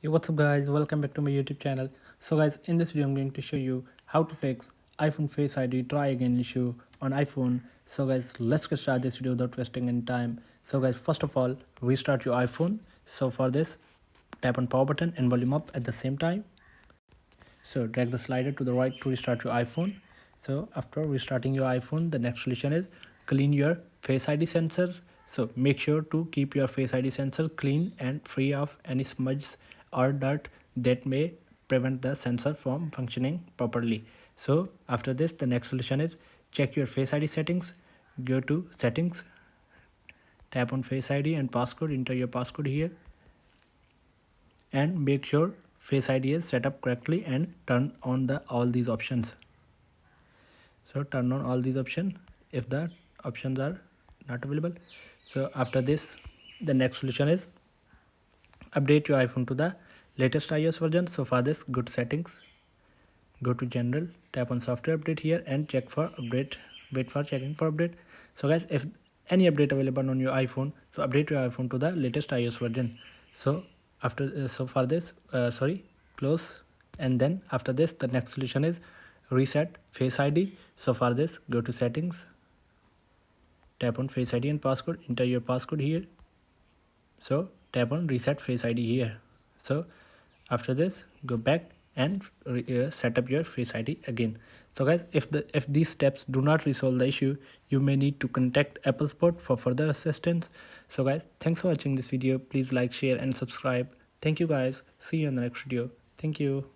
Hey, what's up guys, welcome back to my YouTube channel. So guys, in this video I'm going to show you how to fix iPhone Face ID try again issue on iPhone. So guys, let's get started this video without wasting any time. So guys, first of all, restart your iPhone. So for this, tap on power button and volume up at the same time. So drag the slider to the right to restart your iPhone. So after restarting your iPhone, the next solution is clean your Face ID sensors. So make sure to keep your Face ID sensor clean and free of any smudges or dirt that may prevent the sensor from functioning properly. So after this, the next solution is check your Face ID settings. Go to settings, tap on Face ID and passcode, enter your passcode here and make sure Face ID is set up correctly and turn on all these options. So turn on all these options if the options are not available. So after this, the next solution is update your iPhone to the latest iOS version. So for this, go to settings, go to general, tap on software update here and check for update. Wait for checking for update. So guys, if any update available on your iPhone, so update your iPhone to the latest iOS version. So after so for this, close, and then after this, the next solution is reset Face ID. So for this, go to settings, tap on Face ID and passcode, enter your passcode here. So tap on reset Face ID here. So after this, go back and set up your Face ID again. So guys, if these steps do not resolve the issue, you may need to contact Apple support for further assistance. So guys, thanks for watching this video. Please like, share and subscribe. Thank you guys. See you in the next video. Thank you.